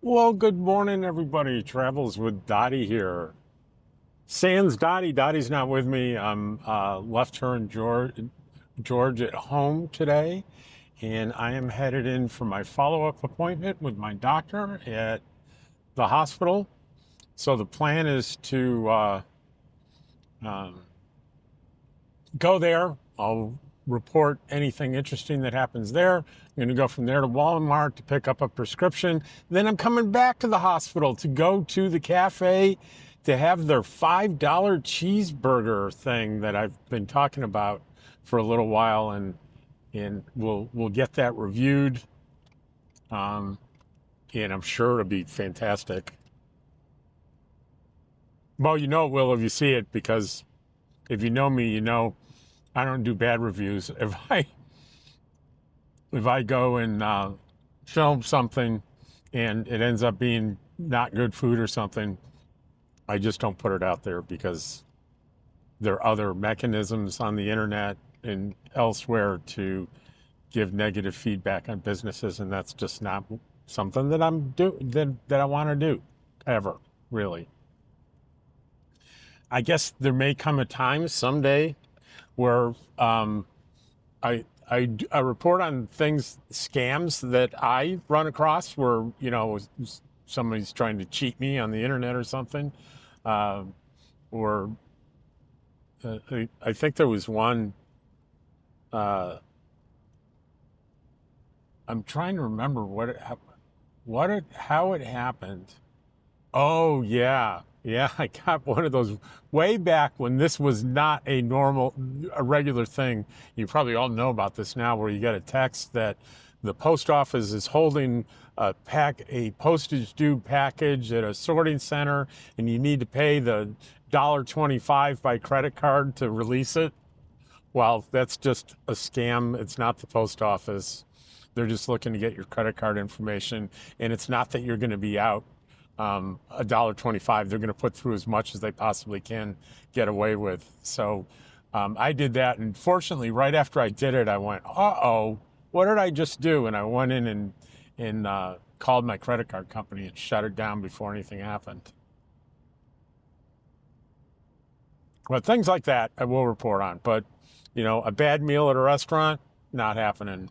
Well, good morning, everybody. Travels with Dottie here. Sans Dottie. Dottie's not with me. I'm left her and George at home today, and I am headed in for my follow-up appointment with my doctor at the hospital. So the plan is to um, go there. I'll report anything interesting that happens there. I'm going to go from there to Walmart to pick up a prescription. Then I'm coming back to the hospital to go to the cafe to have their $5 cheeseburger thing that I've been talking about for a little while, and we'll get that reviewed. Um, and I'm sure it'll be fantastic. Well, you know it will if you see it, because if you know me, you know I don't do bad reviews. If I go and film something and it ends up being not good food or something, I just don't put it out there, because there are other mechanisms on the internet and elsewhere to give negative feedback on businesses, and that's just not something that that I want to do ever, really. I guess there may come a time someday where I report on things, scams that I run across, where somebody's trying to cheat me on the internet or something, uh, or I think there was one. Uh, I'm trying to remember how it happened. Oh yeah, yeah. I got one of those way back when this was not a regular thing. You probably all know about this now, where you get a text that the post office is holding a postage due package at a sorting center, and you need to pay the $1.25 by credit card to release it. Well, that's just a scam. It's not the post office. They're just looking to get your credit card information, and it's not that you're going to be out $1.25. They're going to put through as much as they possibly can get away with. So I did that, and fortunately, right after I did it, I went, "Uh-oh, what did I just do?" And I went in and called my credit card company and shut it down before anything happened. But things like that, I will report on. But a bad meal at a restaurant, not happening.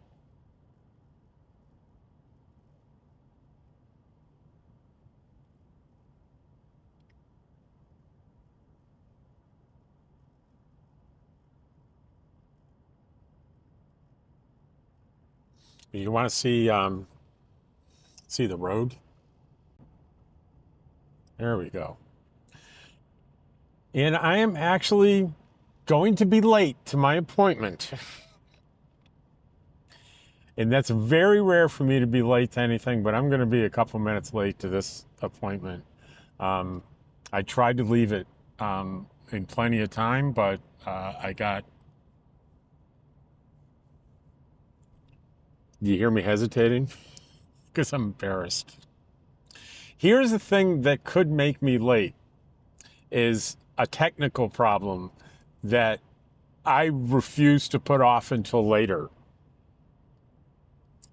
You want to see the road? There we go. And I am actually going to be late to my appointment. And that's very rare for me to be late to anything, but I'm going to be a couple minutes late to this appointment. Um, I tried to leave it in plenty of time, but I got. Do you hear me hesitating? Because I'm embarrassed. Here's the thing that could make me late, is a technical problem that I refuse to put off until later.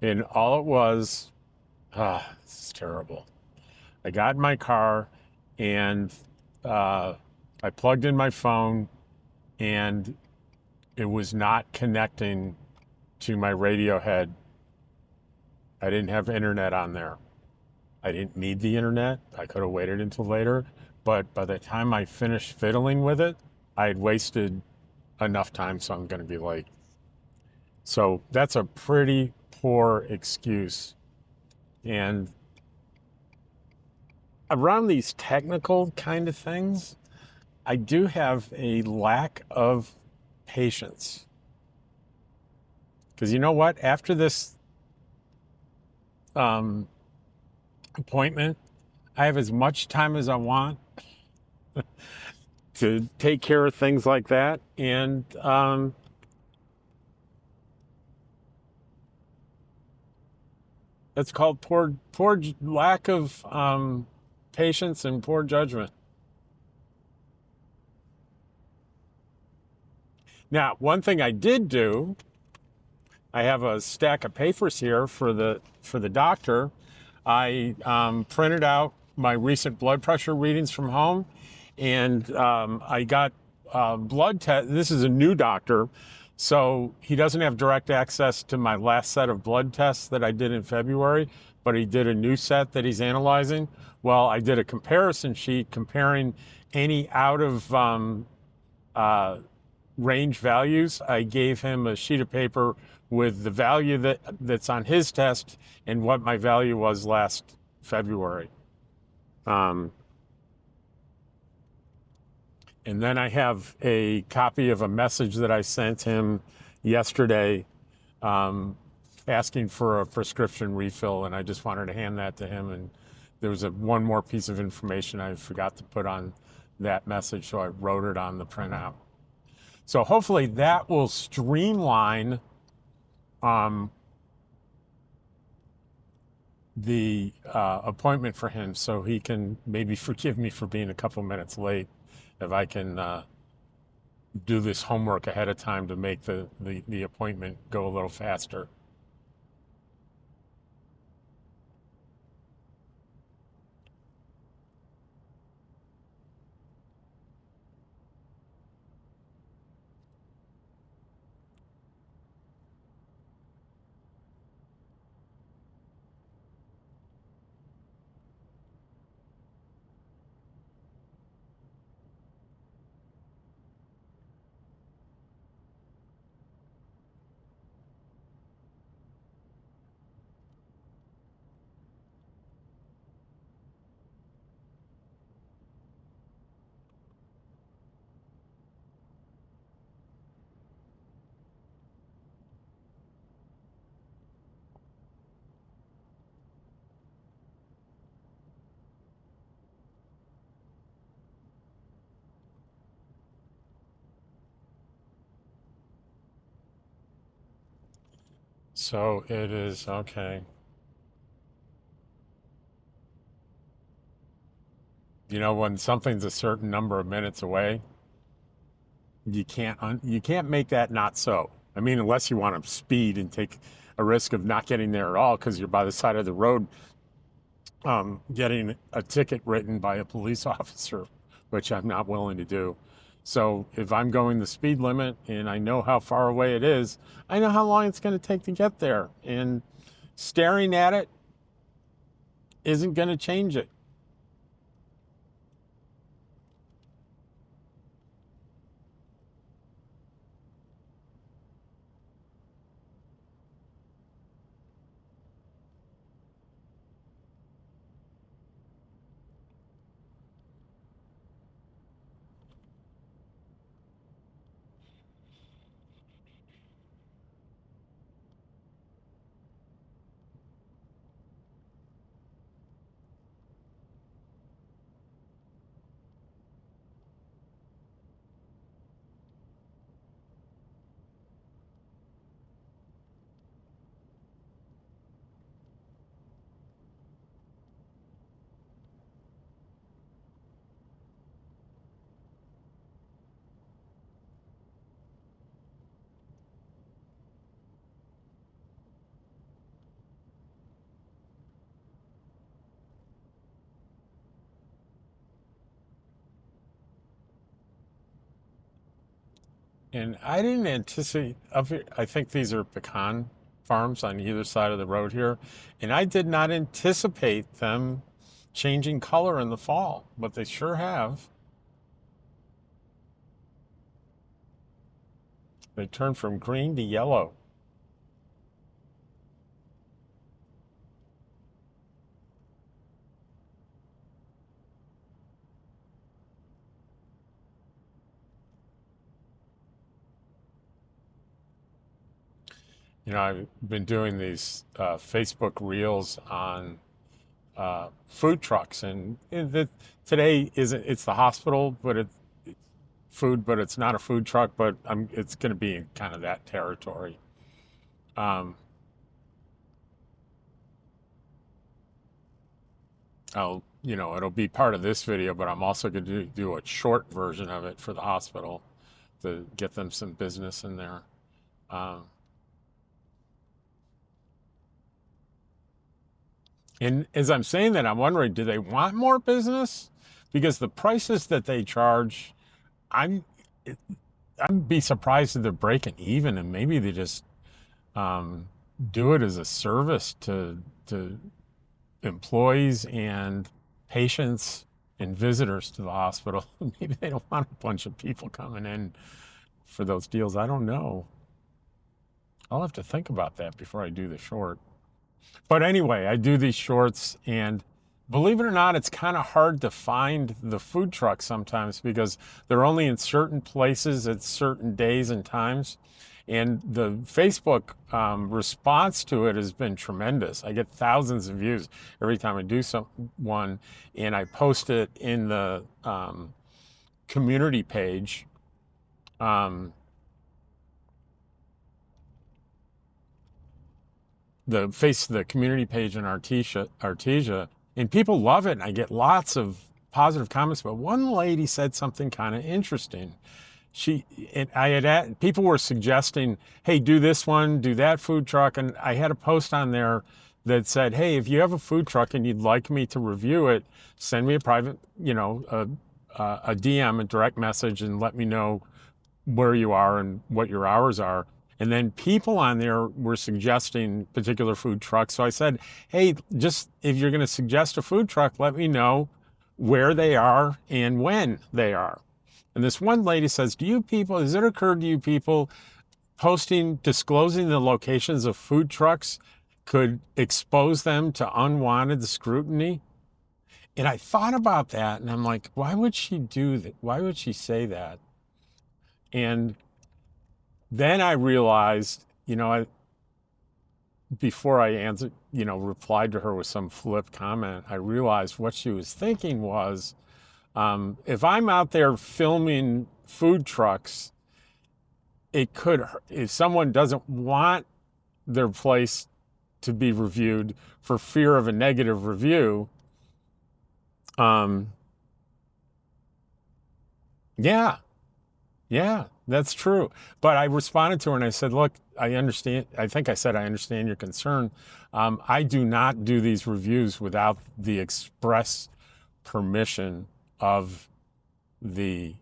And all it was, this is terrible. I got in my car, and I plugged in my phone, and it was not connecting to my radio head. I didn't have internet on there. I didn't need the internet. I could have waited until later. But by the time I finished fiddling with it, I had wasted enough time, so I'm going to be late. So that's a pretty poor excuse. And around these technical kind of things, I do have a lack of patience. Because you know what? After this um, appointment, I have as much time as I want to take care of things like that. And that's called poor lack of patience and poor judgment. Now, one thing I did do, I have a stack of papers here for the doctor. I printed out my recent blood pressure readings from home, and I got blood test. This is a new doctor, so he doesn't have direct access to my last set of blood tests that I did in February, but he did a new set that he's analyzing. Well, I did a comparison sheet comparing any out of uh, range values. I gave him a sheet of paper with the value that's on his test and what my value was last February. Um, and then I have a copy of a message that I sent him yesterday um, asking for a prescription refill, and I just wanted to hand that to him. And there was one more piece of information I forgot to put on that message, so I wrote it on the printout. So hopefully that will streamline um, the appointment for him, so he can maybe forgive me for being a couple minutes late if I can do this homework ahead of time to make the appointment go a little faster. So it is okay. You know, when something's a certain number of minutes away, you can't make that not so. I mean, unless you want to speed and take a risk of not getting there at all because you're by the side of the road getting a ticket written by a police officer, which I'm not willing to do. So if I'm going the speed limit and I know how far away it is, I know how long it's going to take to get there. And staring at it isn't going to change it. And I didn't anticipate, I think these are pecan farms on either side of the road here. And I did not anticipate them changing color in the fall, but they sure have. They turn from green to yellow. You know, I've been doing these Facebook reels on food trucks, and today isn't, it's the hospital, but it's food, but it's not a food truck, but it's going to be in kind of that territory. Um, it'll be part of this video, but I'm also going to do a short version of it for the hospital to get them some business in there. Um, And as I'm saying that, I'm wondering, do they want more business? Because the prices that they charge, I'm I'd be surprised if they're breaking even, and maybe they just um, do it as a service to employees and patients and visitors to the hospital. Maybe they don't want a bunch of people coming in for those deals. I don't know. I'll have to think about that before I do the short. But anyway, I do these shorts, and believe it or not, it's kind of hard to find the food truck sometimes because they're only in certain places at certain days and times. And the Facebook response to it has been tremendous. I get thousands of views every time I do one, and I post it in the community page. Um, the community page in Artesia, and people love it. And I get lots of positive comments. But one lady said something kind of interesting. She and I had people were suggesting, "Hey, do this one, do that food truck," and I had a post on there that said, "Hey, if you have a food truck and you'd like me to review it, send me a private, a DM, a direct message, and let me know where you are and what your hours are." And then people on there were suggesting particular food trucks. So I said, hey, just if you're going to suggest a food truck, let me know where they are and when they are. And this one lady says, has it occurred to you people disclosing the locations of food trucks could expose them to unwanted scrutiny? And I thought about that and I'm like, why would she do that? Why would she say that? And then I realized, before I answered, replied to her with some flip comment, I realized what she was thinking was, if I'm out there filming food trucks, if someone doesn't want their place to be reviewed for fear of a negative review, um, yeah, yeah, that's true. But I responded to her and I said, look, I understand. I think I said, I understand your concern. I do not do these reviews without the express permission of the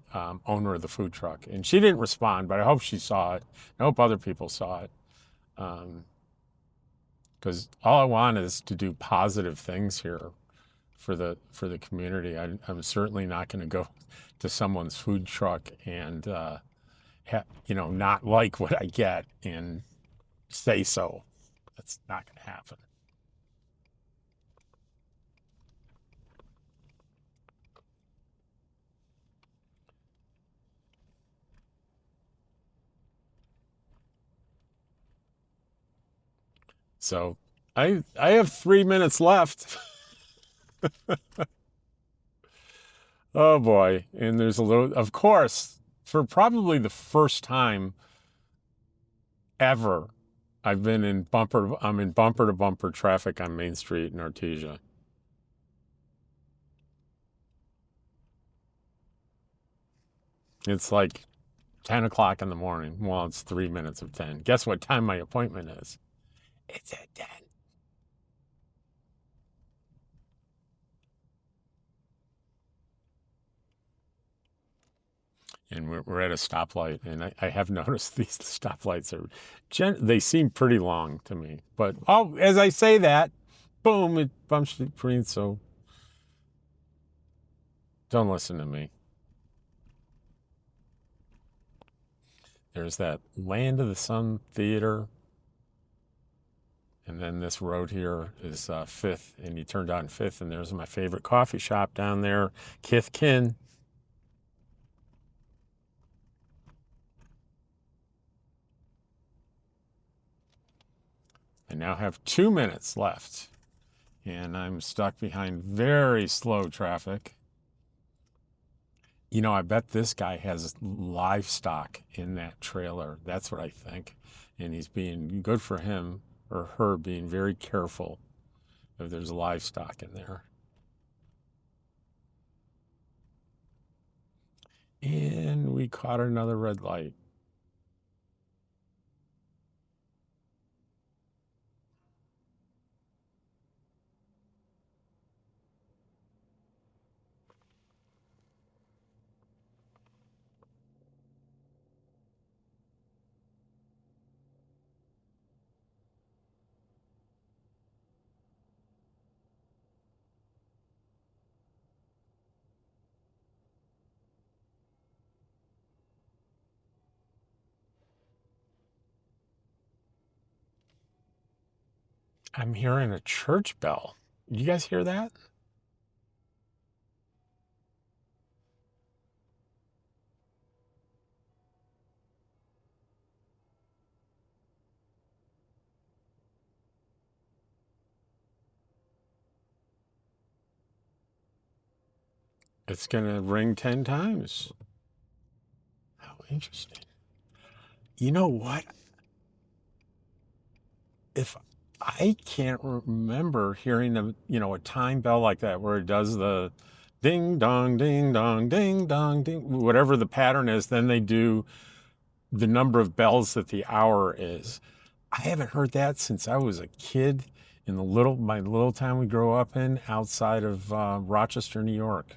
owner of the food truck. And she didn't respond, but I hope she saw it. I hope other people saw it. Because all I want is to do positive things here for the community. I'm certainly not going to go to someone's food truck and not like what I get and say so. That's not going to happen. So I have 3 minutes left. Oh boy. And there's a little, of course, for probably the first time ever, I'm in bumper to bumper traffic on Main Street in Artesia. It's like 10 o'clock in the morning. Well, it's 3 minutes of 10. Guess what time my appointment is? It's at 10. And we're at a stoplight, and I have noticed these stoplights they seem pretty long to me. But as I say that, boom, it bumps the green. So don't listen to me. There's that Land of the Sun Theater, and then this road here is Fifth, and you turn down Fifth, and there's my favorite coffee shop down there, Kithkin. I now have 2 minutes left, and I'm stuck behind very slow traffic. I bet this guy has livestock in that trailer. That's what I think. And he's being good for him or her being very careful if there's livestock in there. And we caught another red light. I'm hearing a church bell. You guys hear that? It's going to ring 10 times. How interesting. You know what? If I can't remember hearing a time bell like that where it does the ding dong, ding dong, ding dong, ding, whatever the pattern is, then they do the number of bells that the hour is. I haven't heard that since I was a kid in my little town we grew up in outside of Rochester, New York.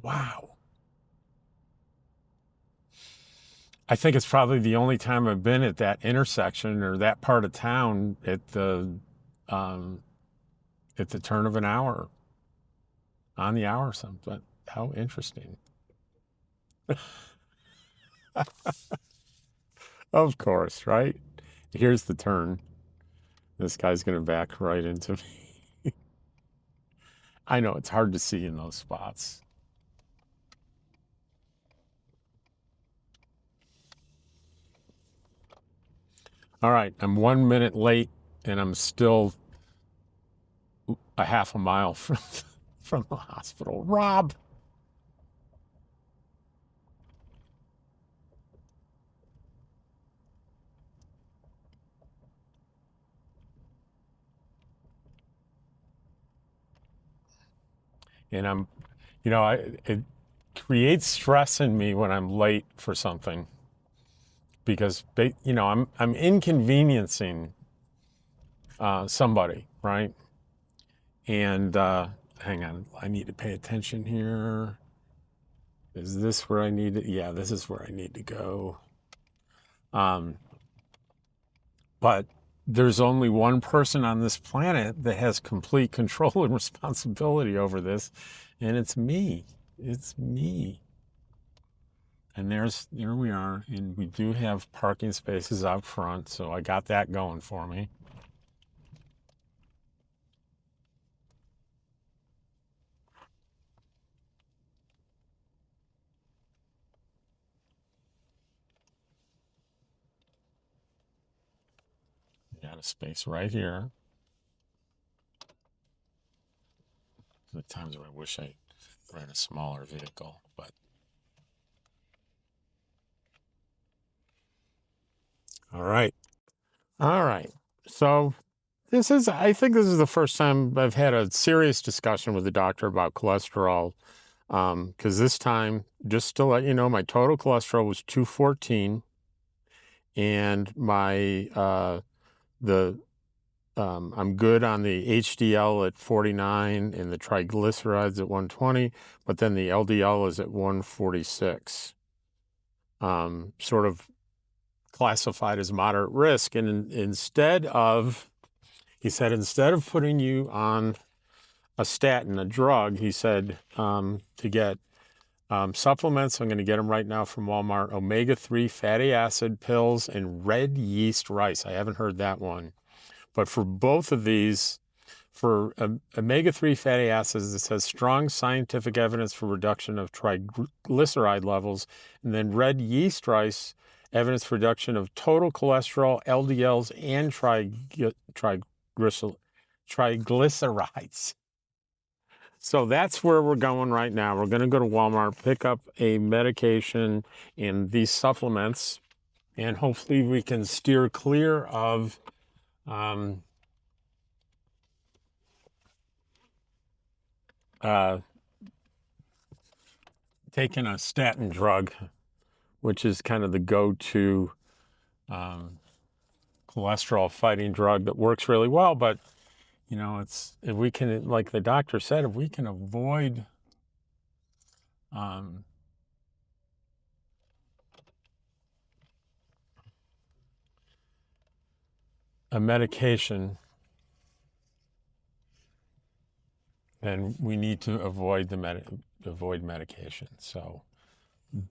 Wow. I think it's probably the only time I've been at that intersection or that part of town um, at the turn of an hour, on the hour or something. How interesting. Of course, right? Here's the turn. This guy's going to back right into me. I know it's hard to see in those spots. All right, I'm 1 minute late and I'm still a half a mile from the hospital. Rob. And it creates stress in me when I'm late for something because I'm inconveniencing somebody, right? And hang on, I need to pay attention here. Is this where I need to? Yeah, this is where I need to go. Um, but there's only one person on this planet that has complete control and responsibility over this, and it's me. It's me. And there we are, and we do have parking spaces out front, so I got that going for me. Got a space right here. The times where I wish I ran a smaller vehicle, but all right. All right. So I think this is the first time I've had a serious discussion with the doctor about cholesterol. Because this time, just to let you know, my total cholesterol was 214, and I'm good on the HDL at 49 and the triglycerides at 120, but then the LDL is at 146. Sort of classified as moderate risk. And he said, instead of putting you on a statin, a drug, he said, to get supplements, I'm going to get them right now from Walmart, omega-3 fatty acid pills and red yeast rice. I haven't heard that one. But for both of these, for omega-3 fatty acids, it says strong scientific evidence for reduction of triglyceride levels, and then red yeast rice, evidence for reduction of total cholesterol, LDLs, and triglycerides. So that's where we're going right now. We're going to go to Walmart, pick up a medication and these supplements, and hopefully we can steer clear of uh, taking a statin drug, which is kind of the go-to um, cholesterol fighting drug that works really well. But, if we can, like the doctor said, if we can avoid um, a medication, then we need to avoid medication. So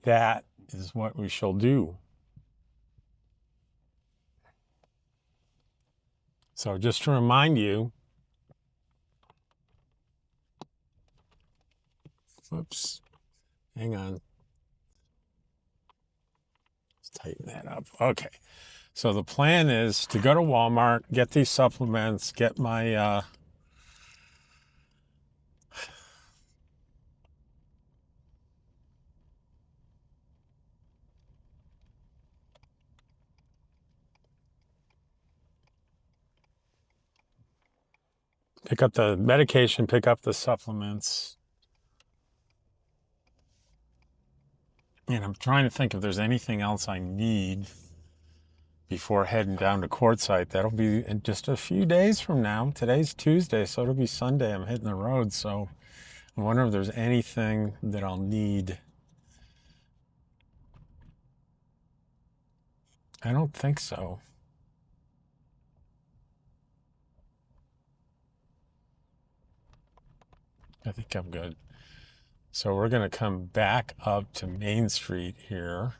that is what we shall do. So just to remind you, oops, hang on, let's tighten that up. Okay. So the plan is to go to Walmart, get these supplements, get my pick up the medication, pick up the supplements. And I'm trying to think if there's anything else I need before heading down to Quartzsite. That'll be in just a few days from now. Today's Tuesday, so it'll be Sunday. I'm hitting the road. So I wonder if there's anything that I'll need. I don't think so. I think I'm good. So we're going to come back up to Main Street here.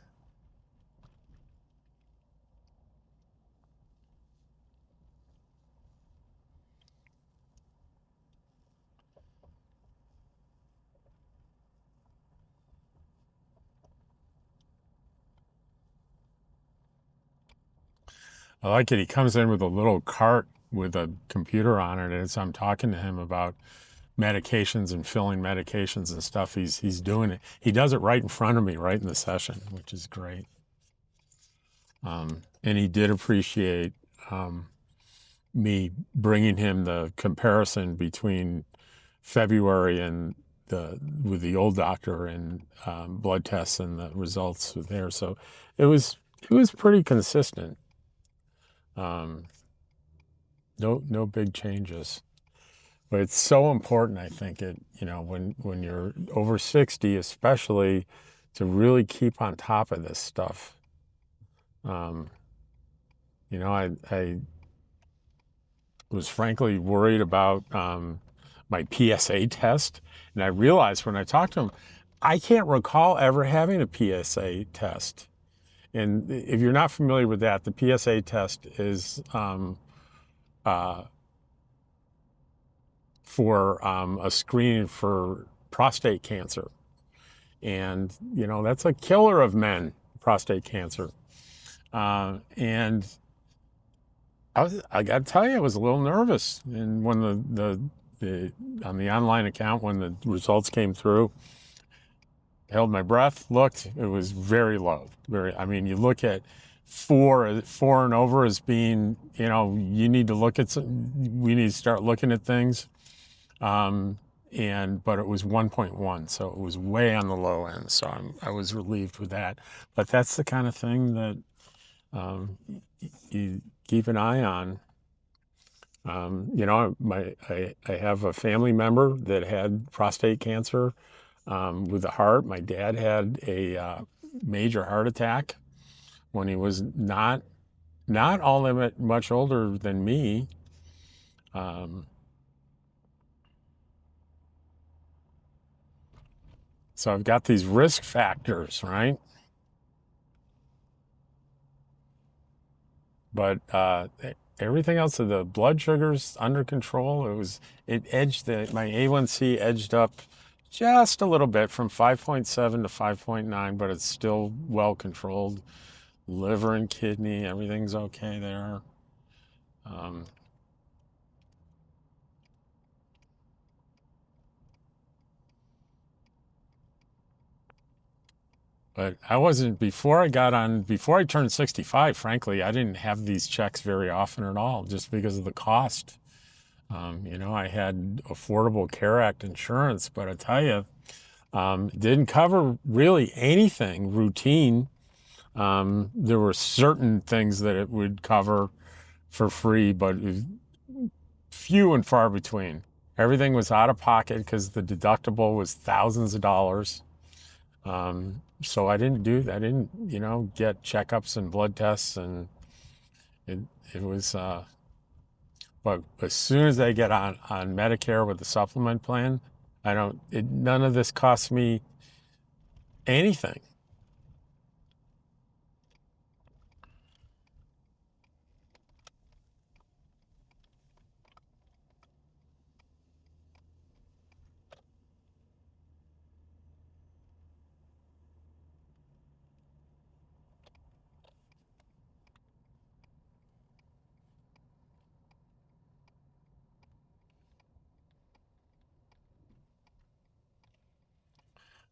I like it. He comes in with a little cart with a computer on it. And as I'm talking to him about medications and filling medications and stuff, he's doing it. He does it right in front of me, right in the session, which is great. And he did appreciate me bringing him the comparison between February and with the old doctor and blood tests and the results there. So it was pretty consistent. No big changes. But it's so important, I think, when you're over 60, especially, to really keep on top of this stuff. I was frankly worried about my PSA test, and I realized when I talked to him, I can't recall ever having a PSA test. And if you're not familiar with that, the PSA test is for a screening for prostate cancer. And, that's a killer of men, prostate cancer. And I got to tell you, I was a little nervous. And when on the online account, when the results came through, held my breath, looked, it was very low. You look at four and over as being, you need to we need to start looking at things. But it was 1.1, so it was way on the low end. So I was relieved with that. But that's the kind of thing that you keep an eye on. I have a family member that had prostate cancer with the heart. My dad had a major heart attack when he was not all that much older than me. So I've got these risk factors, right? But everything else, of the blood sugars under control. My A1C edged up just a little bit from 5.7 to 5.9, but it's still well controlled. Liver and kidney, everything's okay there. But I wasn't, before I turned 65, frankly, I didn't have these checks very often at all, just because of the cost. I had Affordable Care Act insurance, but I tell you, it didn't cover really anything routine. There were certain things that it would cover for free, but it was few and far between. Everything was out of pocket because the deductible was thousands of dollars. So I didn't get checkups and blood tests, and it was, but as soon as I get on Medicare with the supplement plan, none of this costs me anything.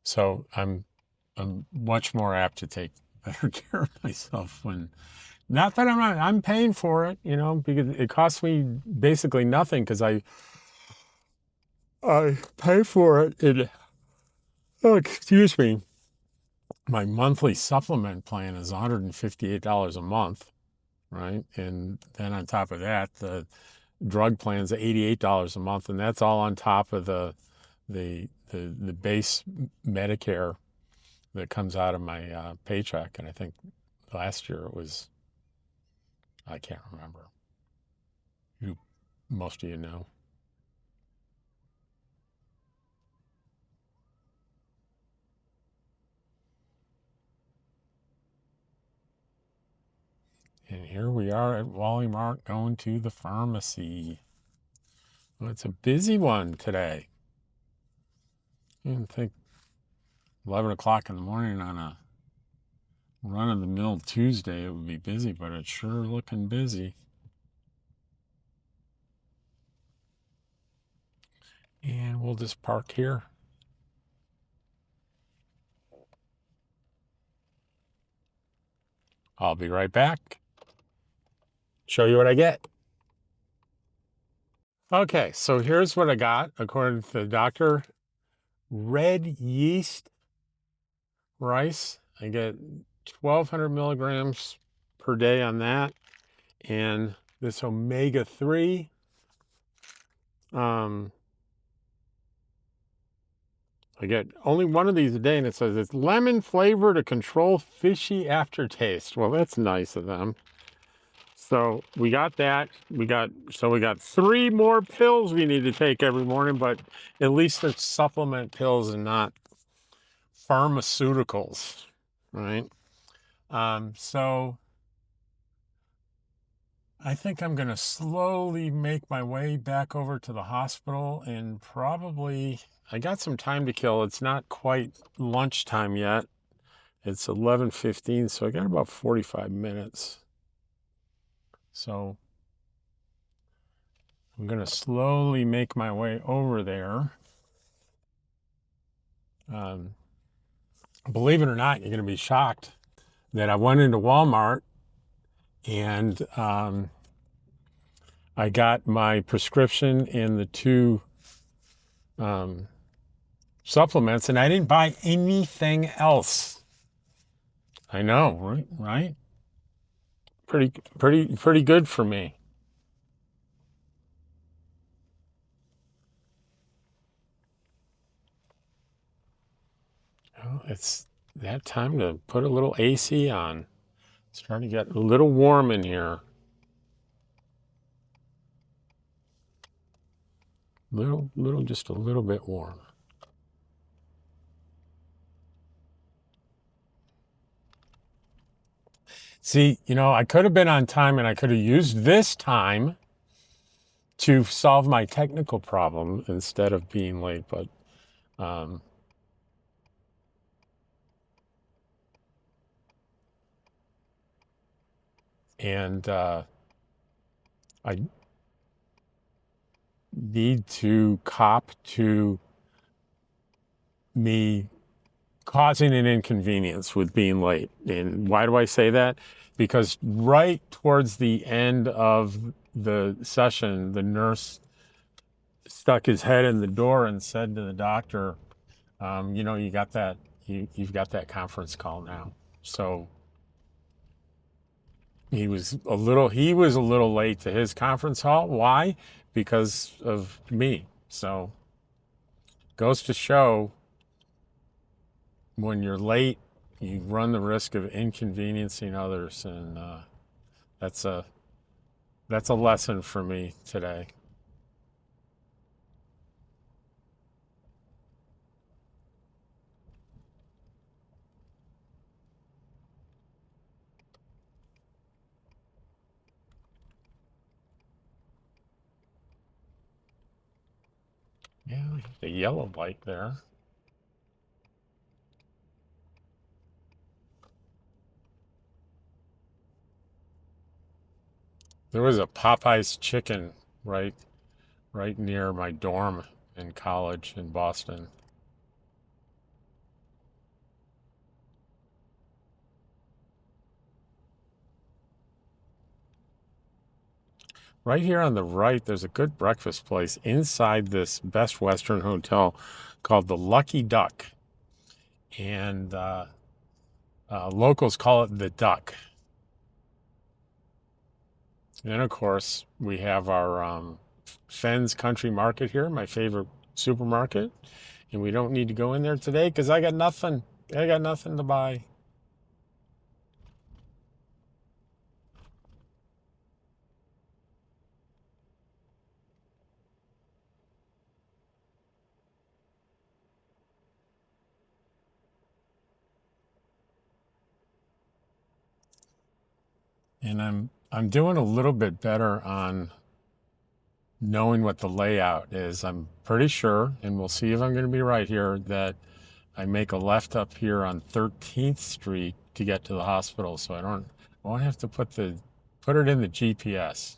So I'm much more apt to take better care of myself when, not that I'm paying for it, because it costs me basically nothing because I pay for it in, oh, excuse me, my monthly supplement plan is $158 a month, right? And then on top of that, the drug plan's $88 a month, and that's all on top of the base Medicare that comes out of my paycheck. And I think last year it was, I can't remember. You, most of you know. And here we are at Wally Mart going to the pharmacy. Well, it's a busy one today. You didn't think 11 o'clock in the morning on a run-of-the-mill Tuesday it would be busy, but it's sure looking busy. And we'll just park here. I'll be right back. Show you what I get. Okay, so here's what I got according to the doctor. Red yeast rice. I get 1,200 milligrams per day on that. And this omega-3. I get only one of these a day, and it says it's lemon flavor to control fishy aftertaste. Well, that's nice of them. So we got that. We got 3 more pills we need to take every morning, but at least it's supplement pills and not pharmaceuticals, right? So I think I'm going to slowly make my way back over to the hospital, and probably I got some time to kill. It's not quite lunchtime yet. It's 11:15, so I got about 45 minutes. So I'm going to slowly make my way over there. Believe it or not, you're going to be shocked that I went into Walmart and I got my prescription and the 2 supplements, and I didn't buy anything else. I know, right? Right? Pretty good for me. Well, it's that time to put a little AC on. It's starting to get a little warm in here. Just a little bit warm. See, I could have been on time and I could have used this time to solve my technical problem instead of being late, but um, and I need to cop to me causing an inconvenience with being late. And why do I say that? Because right towards the end of the session, the nurse stuck his head in the door and said to the doctor, you got that, you've got that conference call now. So he was a little late to his conference call. Why? Because of me. So goes to show, when you're late, you run the risk of inconveniencing others, and that's a that's a lesson for me today. Yeah, the yellow light there. There was a Popeye's chicken right near my dorm in college in Boston. Right here on the right, there's a good breakfast place inside this Best Western hotel called the Lucky Duck. And locals call it the Duck. And then, of course, we have our Fenn's Country Market here, my favorite supermarket. And we don't need to go in there today because I got nothing. I got nothing to buy. And I'm doing a little bit better on knowing what the layout is. I'm pretty sure, and we'll see if I'm going to be right here, that I make a left up here on 13th Street to get to the hospital, so I won't have to put it in the GPS.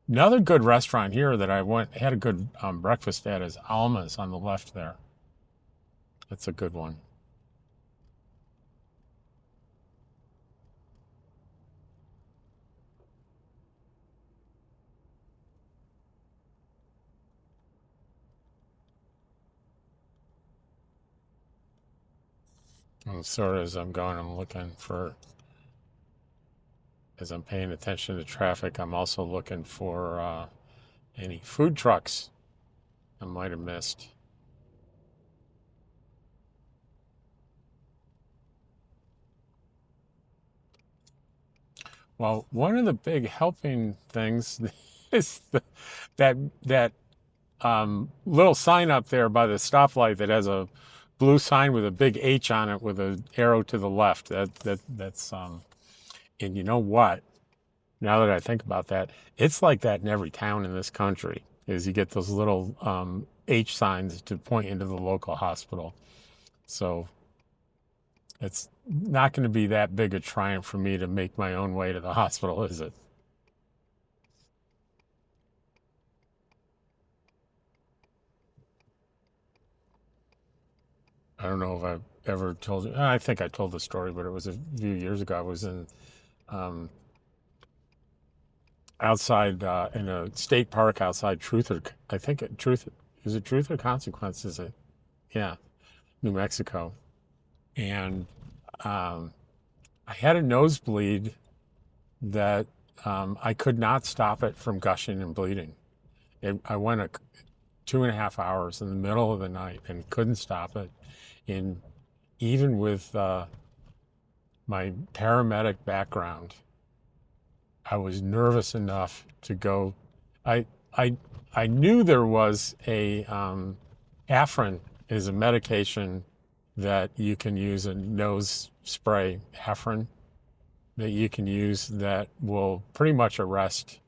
Another good restaurant here that I had a good breakfast at is Alma's on the left there. That's a good one. And sort of as I'm going, I'm looking for, as I'm paying attention to traffic, I'm also looking for any food trucks I might have missed. Well, one of the big helping things is that that little sign up there by the stoplight that has a blue sign with a big H on it with an arrow to the left. That's and you know what? Now that I think about that, it's like that in every town in this country. Is you get those little H signs to point into the local hospital. So it's not going to be that big a triumph for me to make my own way to the hospital, is it? I don't know if I've ever told you. I think I told the story, but it was a few years ago. I was in um, outside in a state park outside Truth or I think Truth is it Truth or Consequence? Is it? Yeah, New Mexico, and um, I had a nosebleed that I could not stop it from gushing and bleeding. I went 2.5 hours in the middle of the night and couldn't stop it. And even with my paramedic background, I was nervous enough to go. I I I knew there was a Afrin is a medication that you can use, a nose spray, Afrin, that you can use that will pretty much arrest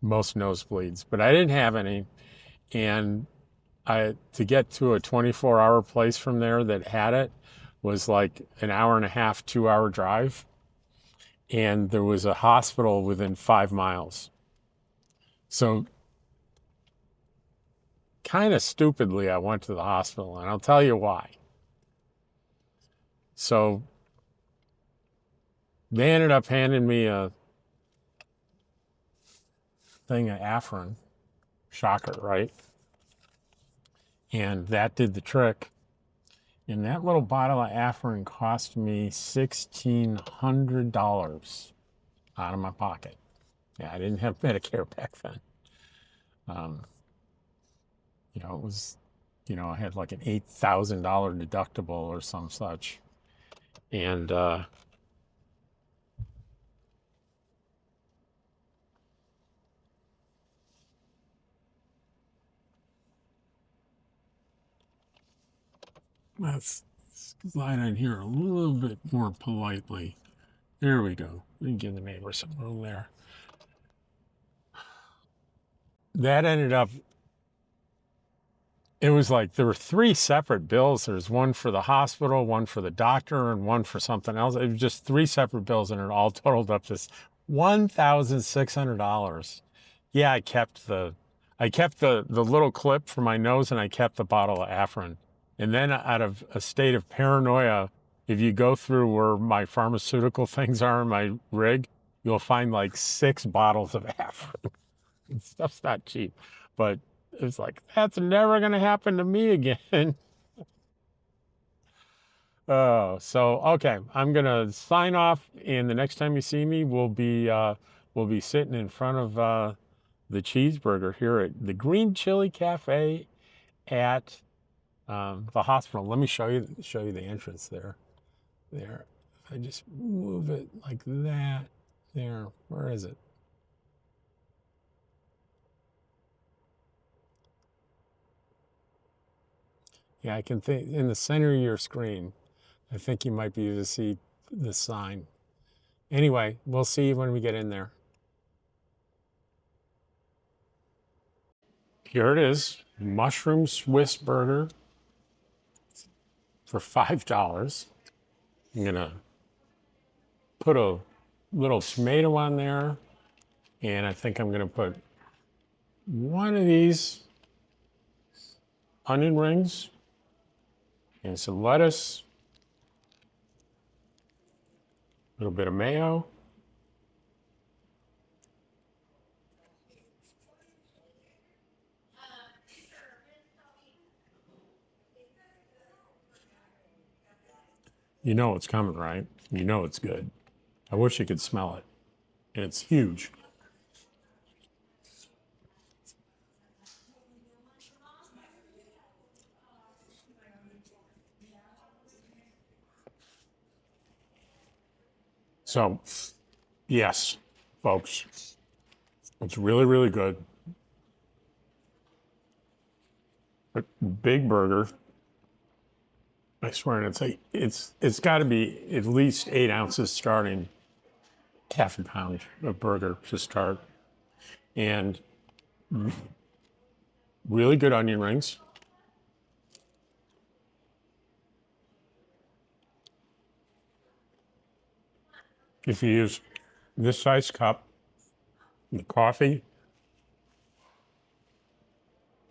most nosebleeds. But I didn't have any, and I to get to a 24-hour place from there that had it was like an hour and a half, 2 hour drive, and there was a hospital within 5 miles. So kind of stupidly, I went to the hospital, and I'll tell you why. So they ended up handing me a thing of Afrin, shocker, right? And that did the trick. And that little bottle of Afrin cost me $1,600 out of my pocket. Yeah, I didn't have Medicare back then. Um, it was, I had like an $8,000 deductible or some such. And let's slide on here a little bit more politely. There we go. We can give the neighbor some room there. That ended up, it was like there were three separate bills. There's one for the hospital, one for the doctor, and one for something else. It was just three separate bills, and it all totaled up to $1,600. Yeah, I kept the little clip for my nose, and I kept the bottle of Afrin. And then out of a state of paranoia, if you go through where my pharmaceutical things are in my rig, you'll find like 6 bottles of Afrin. Stuff's not cheap, but it's like, that's never going to happen to me again. Oh, so okay, I'm gonna sign off, and the next time you see me, we'll be sitting in front of the cheeseburger here at the Green Chili Cafe at the hospital. Let me show you the entrance there. There, I just move it like that. There, where is it? Yeah, I can think in the center of your screen. I think you might be able to see the sign. Anyway, we'll see you when we get in there. Here it is, mushroom Swiss burger for $5. I'm gonna put a little tomato on there, and I think I'm gonna put one of these onion rings and some lettuce, a little bit of mayo. You know it's coming, right? You know it's good. I wish you could smell it. And it's huge. So, yes, folks, it's really, really good. A big burger. I swear, and it's got to be at least 8 ounces starting, half a pound of burger to start, and really good onion rings. If you use this size cup, the coffee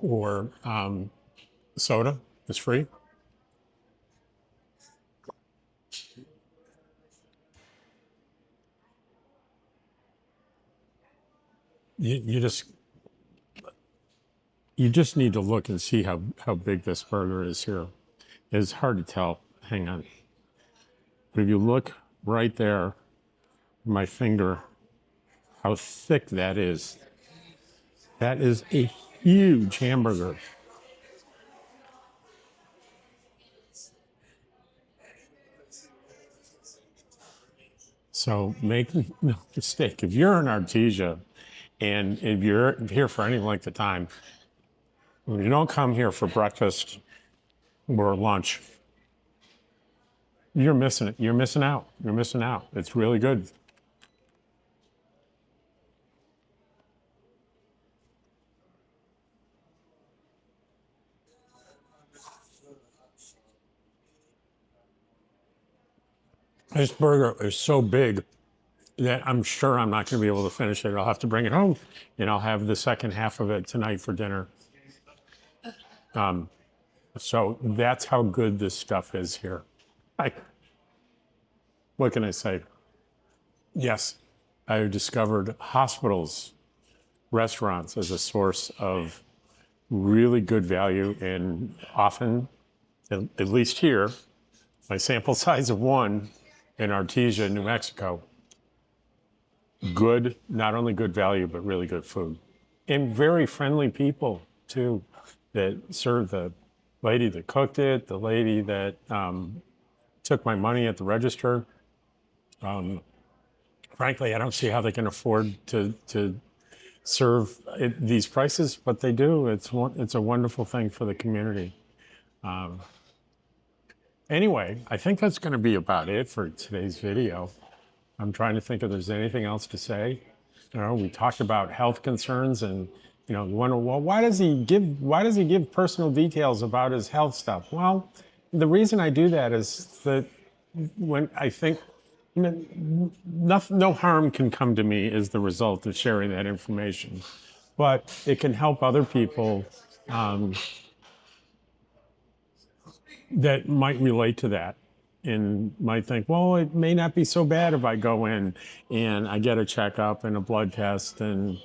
or soda is free. You just need to look and see how big this burger is here. It's hard to tell. Hang on. But if you look right there, my finger, how thick that is. That is a huge hamburger. So make no mistake. If you're in Artesia and if you're here for any length of time, you don't come here for breakfast or lunch, you're missing it. You're missing out. You're missing out. It's really good. This burger is so big that I'm sure I'm not going to be able to finish it. I'll have to bring it home, and I'll have the second half of it tonight for dinner. So that's how good this stuff is here. I, what can I say? Yes, I've discovered hospitals, restaurants as a source of really good value, and often, at least here, my sample size of one in Artesia, New Mexico, good, not only good value, but really good food. And very friendly people, too, that serve the lady that cooked it, the lady that took my money at the register. Frankly, I don't see how they can afford to serve these prices, but they do. It's a wonderful thing for the community. Anyway, I think that's going to be about it for today's video. I'm trying to think if there's anything else to say. You know, we talked about health concerns, and you know, you wonder, well, why does he give personal details about his health stuff? Well, the reason I do that is that when I think, you know, no harm can come to me as the result of sharing that information, but it can help other people that might relate to that. and might think, well, it may not be so bad if I go in and I get a checkup and a blood test, and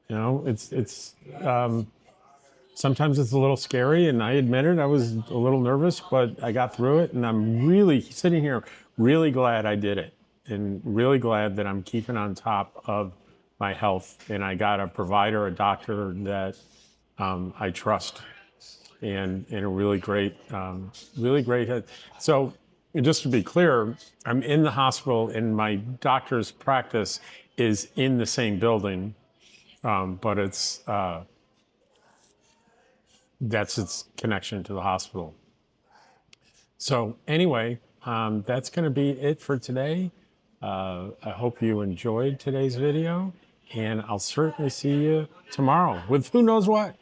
it's sometimes it's a little scary, and I admit it, I was a little nervous, but I got through it, and I'm really sitting here really glad I did it, and really glad that I'm keeping on top of my health, and I got a provider, a doctor that I trust, and a really great head. So just to be clear, I'm in the hospital, and my doctor's practice is in the same building, but that's its connection to the hospital. So anyway, that's going to be it for today. I hope you enjoyed today's video, and I'll certainly see you tomorrow with who knows what.